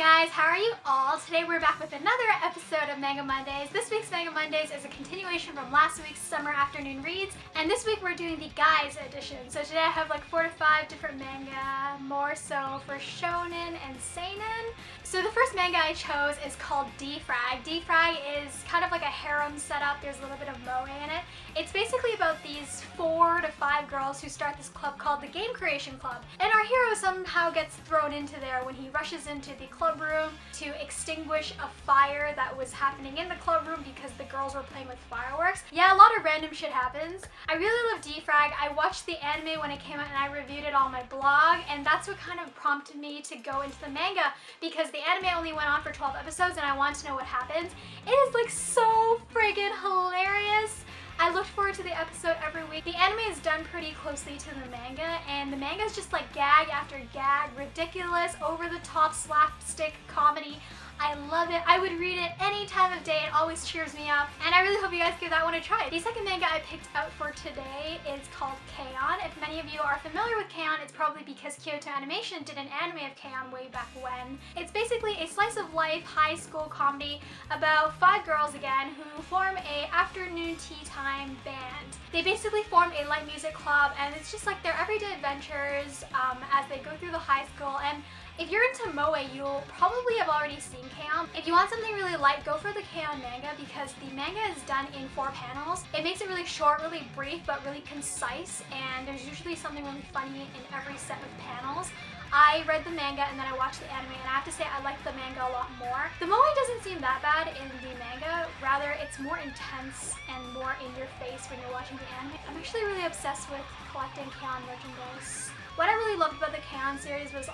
guys, how are you all? Today we're back with another episode of Manga Mondays. This week's Manga Mondays is a continuation from last week's Summer Afternoon Reads, and this week we're doing the guys edition. So today I have like 4 to 5 different manga, more so for shonen and seinen. So the first manga I chose is called D-Frag. D-Frag is kind of like a harem setup. There's a little bit of moe in it. It's basically about these 4 to 5 girls who start this club called the Game Creation Club. And our hero somehow gets thrown into there when he rushes into the club room to extinguish a fire that was happening in the club room because the girls were playing with fireworks. Yeah, a lot of random shit happens. I really love D-Frag. I watched the anime when it came out and I reviewed it on my blog, and that's what kind of prompted me to go into the manga because the anime only went on for 12 episodes and I wanted to know what happens. It is like so friggin' hilarious. I looked forward to the episode every week. The anime is done pretty closely to the manga, and the manga is just like gag after gag, ridiculous, over-the-top slapstick comedy. I love it. I would read it any time of day. It always cheers me up, and I really hope you guys give that one a try. The second manga I picked out for today is called K-On! If many of you are familiar with K-On!, it's probably because Kyoto Animation did an anime of K-On! Way back when. It's basically a slice of life high school comedy about 5 girls again who form a afternoon tea time band. They basically form a light music club, and it's just like their everyday adventures as they go through the high school. And if you're into moe, you'll probably have already seen K-On! If you want something really light, go for the K-On! Manga because the manga is done in 4 panels. It makes it really short, really brief, but really concise, and there's usually something really funny in every set of panels. I read the manga and then I watched the anime, and I have to say I like the manga a lot more. The moe doesn't seem that bad in the manga, rather it's more intense and more in your face when you're watching the anime. I'm actually really obsessed with collecting K-On! Merchandise. What I really loved about the K-On! Series was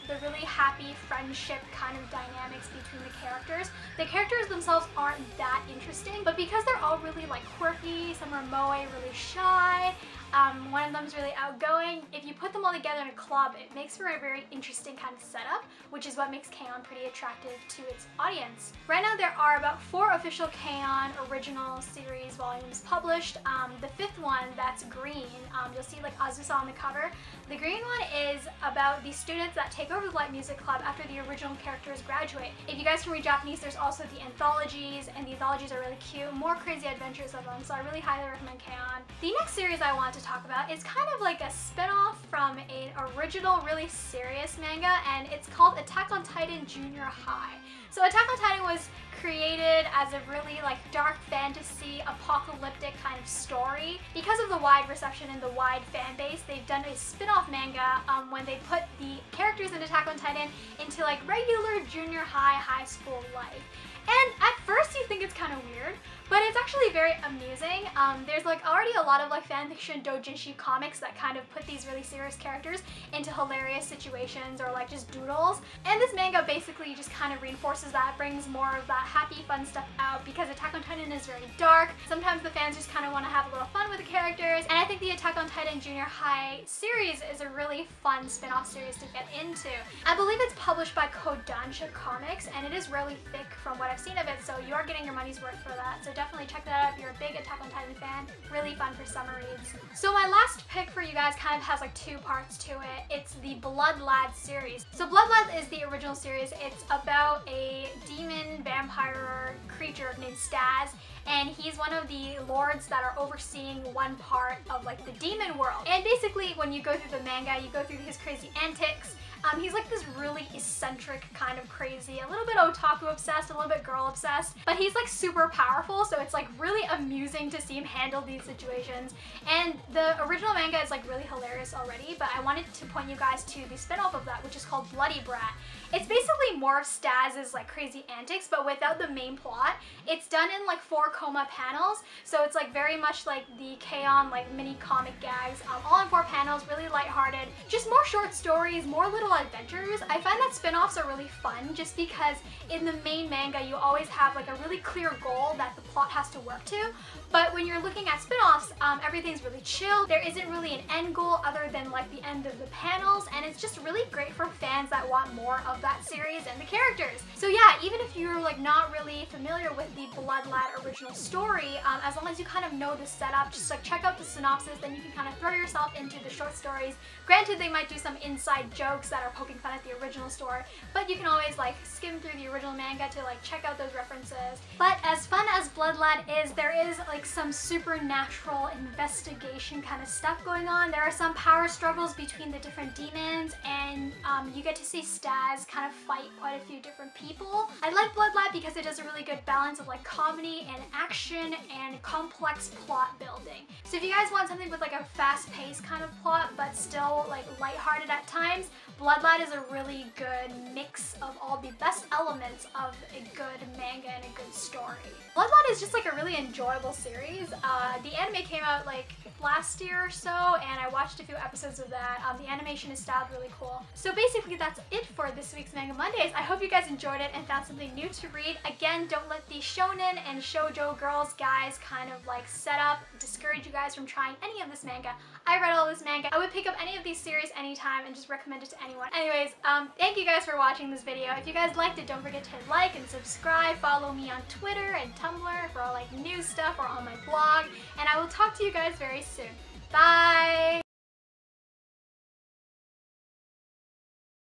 the really happy friendship kind of dynamics between the characters. The characters themselves aren't that interesting, but because they're all really like quirky, some are moe, really shy, one of them is really outgoing. If you put them all together in a club, it makes for a very interesting kind of setup, which is what makes K-On! Pretty attractive to its audience. Right now there are about 4 official K-On! Original series volumes published. The 5th one, that's green, you'll see like Azusa on the cover. The green one is about the students that take over the light music club after the original characters graduate. If you guys can read Japanese, there's also the anthologies, and the anthologies are really cute, more crazy adventures of them, so I really highly recommend K-On! The next series I want to talk about is kind of like a spin-off from an original really serious manga, and it's called Attack on Titan Junior High. So Attack on Titan was created as a really like dark fantasy apocalyptic kind of story. Because of the wide reception and the wide fan base, they've done a spin-off manga when they put the characters in Attack on Titan into like regular junior high school life. And at first you think it's kind of weird, but it's actually very amusing. There's like already a lot of like fanfiction doujinshi comics that kind of put these really serious characters into hilarious situations or like just doodles. And this manga basically just kind of reinforces that, brings more of that happy fun stuff out because Attack on Titan is very dark. Sometimes the fans just kind of want to have a little fun with the characters, and I think the Attack on Titan Junior High series is a really fun spin-off series to get into. I believe it's published by Kodansha Comics, and it is really thick from what I've seen of it, so you are getting your money's worth for that. So definitely check that out if you're a big Attack on Titan fan. Really fun for summer reads. So my last pick for you guys kind of has like 2 parts to it. It's the Blood Lad series. So Blood Lad is the original series. It's about a demon vampire creature named Staz, and he's one of the lords that are overseeing one part of like the demon world. And basically when you go through the manga, you go through his crazy antics. He's like this really eccentric kind of crazy, a little bit otaku obsessed, a little bit girl obsessed, but he's like super powerful, so it's like really amusing to see him handle these situations. And the original manga is like really hilarious already, but I wanted to point you guys to the spin-off of that, which is called Bloody Brat. It's basically more of Staz's like crazy antics, but without the main plot. It's done in like 4 coma panels, so it's like very much like the K-On! Like mini comic gags, all in 4 panels, really lighthearted. Just more short stories, more little adventures. I find that spin-offs are really fun just because in the main manga you always have like a really clear goal that the plot has to work to, but when you're looking at spin-offs, everything's really chill. There isn't really an end goal other than like the end of the panels, and it's just really great for fans that want more of of that series and the characters. So yeah, even if you're like not really familiar with the Blood Lad original story, as long as you kind of know the setup, just like check out the synopsis, then you can kind of throw yourself into the short stories. Granted, they might do some inside jokes that are poking fun at the original story, but you can always like skim through the original manga to like check out those references. But as fun as Blood Lad is, there is like some supernatural investigation kind of stuff going on. There are some power struggles between the different demons, and you get to see Staz kind of fight quite a few different people. I like Blood Lad because it does a really good balance of like comedy and action and complex plot building. So if you guys want something with like a fast-paced kind of plot but still like lighthearted at times, Blood Lad is a really good mix of all the best elements of a good manga and a good story. Blood Lad is just like a really enjoyable series. The anime came out like last year or so, and I watched a few episodes of that. The animation is styled really cool. So basically that's it for this week's Manga Mondays. I hope you guys enjoyed it and found something new to read. Again, don't let the shonen and shoujo girls guys kind of like set up, discourage you guys from trying any of this manga. I read all this manga. I would pick up any of these series anytime and just recommend it to anyone. Anyways, thank you guys for watching this video. If you guys liked it, don't forget to hit like and subscribe. Follow me on Twitter and Tumblr for all like new stuff or on my blog. And I will talk to you guys very soon. Bye!